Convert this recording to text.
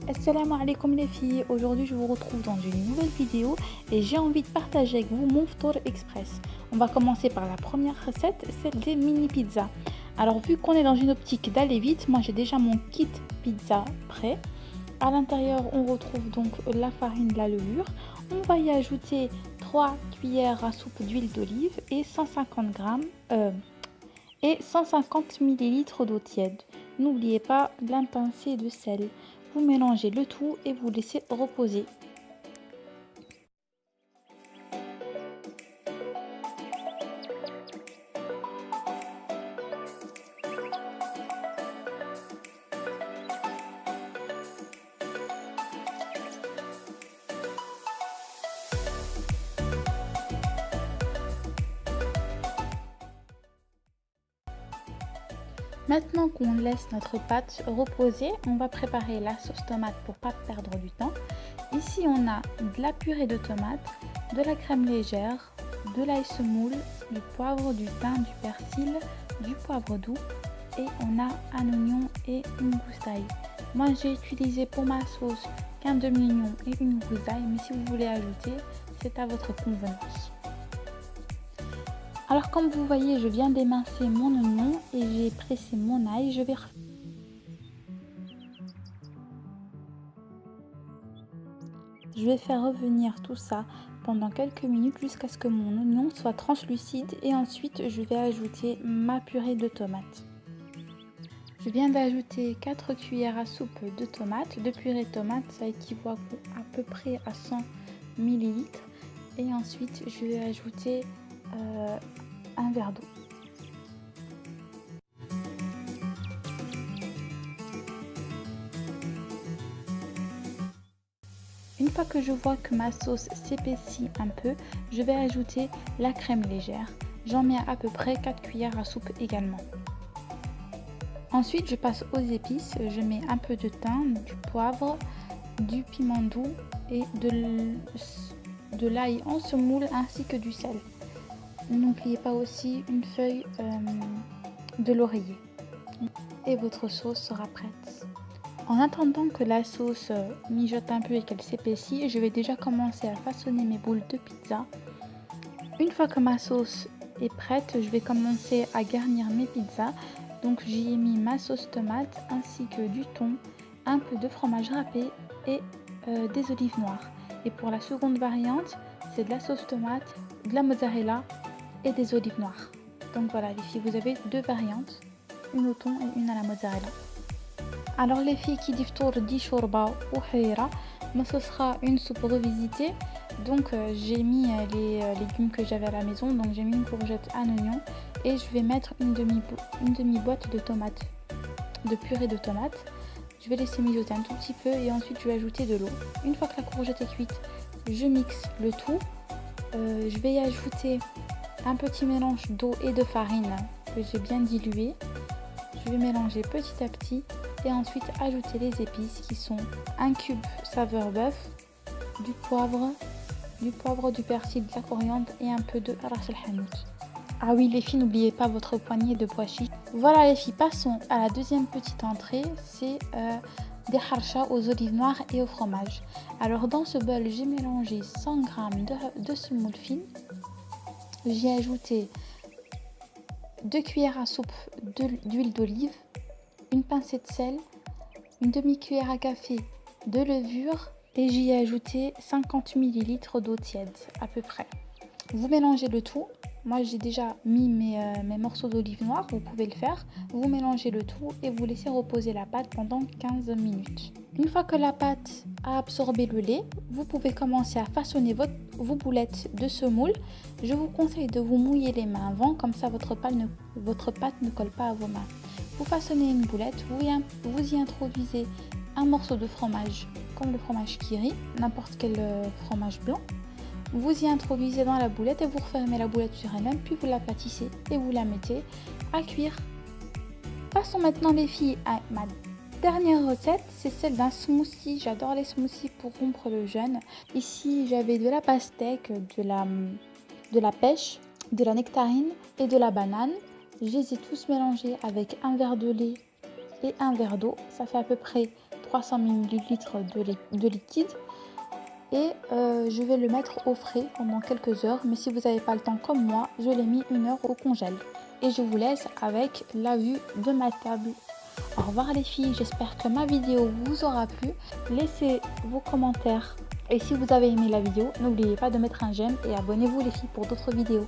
Assalamu alaikum les filles, aujourd'hui je vous retrouve dans une nouvelle vidéo et j'ai envie de partager avec vous mon Ftour Express. On va commencer par la première recette, celle des mini pizzas. Alors vu qu'on est dans une optique d'aller vite, moi j'ai déjà mon kit pizza prêt. À l'intérieur on retrouve donc la farine de la levure. On va y ajouter 3 cuillères à soupe d'huile d'olive et 150 ml d'eau tiède. N'oubliez pas d'un pincée de sel. Vous mélangez le tout et vous laissez reposer. Maintenant qu'on laisse notre pâte reposer, on va préparer la sauce tomate pour pas perdre du temps. Ici on a de la purée de tomates, de la crème légère, de l'ail semoule, du poivre, du thym, du persil, du poivre doux et on a un oignon et une gousse d'ail. Moi j'ai utilisé pour ma sauce qu'un demi-oignon et une gousse d'ail, mais si vous voulez ajouter, c'est à votre convenance. Alors comme vous voyez, je viens d'émincer mon oignon et j'ai pressé mon ail. Je vais faire revenir tout ça pendant quelques minutes jusqu'à ce que mon oignon soit translucide et ensuite je vais ajouter ma purée de tomates. Je viens d'ajouter 4 cuillères à soupe de tomates. De purée de tomates, ça équivaut à peu près à 100 ml. Et ensuite, je vais ajouter un verre d'eau. Une fois que je vois que ma sauce s'épaissit un peu, je vais ajouter la crème légère. J'en mets à peu près 4 cuillères à soupe également. Ensuite, je passe aux épices. Je mets un peu de thym, du poivre, du piment doux et de l'ail en semoule ainsi que du sel. N'oubliez pas aussi une feuille de laurier. Et votre sauce sera prête. En attendant que la sauce mijote un peu et qu'elle s'épaissit, je vais déjà commencer à façonner mes boules de pizza. Une fois que ma sauce est prête, je vais commencer à garnir mes pizzas. Donc j'y ai mis ma sauce tomate ainsi que du thon, un peu de fromage râpé et des olives noires. Et pour la seconde variante, c'est de la sauce tomate, de la mozzarella et des olives noires. Donc voilà les filles, vous avez deux variantes, une au thon et une à la mozzarella. Alors les filles, qui dit ftour dit shorba ou harira, mais ce sera une soupe revisitée. Donc j'ai mis les légumes que j'avais à la maison, donc j'ai mis une courgette, un oignon et je vais mettre une demi-boîte de tomates, de purée de tomates. Je vais laisser mijoter un tout petit peu et ensuite je vais ajouter de l'eau. Une fois que la courgette est cuite, je mixe le tout. Je vais y ajouter un petit mélange d'eau et de farine que j'ai bien dilué. Je vais mélanger petit à petit et ensuite ajouter les épices qui sont un cube saveur bœuf, du poivre, du persil, de la coriandre et un peu de ras el hanout. Ah oui les filles, n'oubliez pas votre poignée de pois chiches. Voilà les filles, passons à la deuxième petite entrée, c'est des harchas aux olives noires et au fromage. Alors dans ce bol, j'ai mélangé 100 g de semoule fine. J'y ai ajouté 2 cuillères à soupe d'huile d'olive, une pincée de sel, une demi-cuillère à café de levure et j'y ai ajouté 50 ml d'eau tiède à peu près. Vous mélangez le tout. Moi j'ai déjà mis mes morceaux d'olive noire, vous pouvez le faire. Vous mélangez le tout et vous laissez reposer la pâte pendant 15 minutes. Une fois que la pâte a absorbé le lait, vous pouvez commencer à façonner vos boulettes de semoule. Je vous conseille de vous mouiller les mains avant, comme ça votre pâte ne colle pas à vos mains. Vous façonnez une boulette, vous y introduisez un morceau de fromage, comme le fromage Kiri, n'importe quel fromage blanc. Vous y introduisez dans la boulette et vous refermez la boulette sur elle-même, puis vous l'aplatissez et vous la mettez à cuire. Passons maintenant les filles à ma dernière recette, c'est celle d'un smoothie. J'adore les smoothies pour rompre le jeûne. Ici j'avais de la pastèque, de la pêche, de la nectarine et de la banane. Je les ai tous mélangés avec un verre de lait et un verre d'eau. Ça fait à peu près 300 ml de liquide. Et je vais le mettre au frais pendant quelques heures. Mais si vous n'avez pas le temps comme moi, je l'ai mis 1 heure au congèle. Et je vous laisse avec la vue de ma table. Au revoir les filles, j'espère que ma vidéo vous aura plu. Laissez vos commentaires. Et si vous avez aimé la vidéo, n'oubliez pas de mettre un j'aime et abonnez-vous les filles pour d'autres vidéos.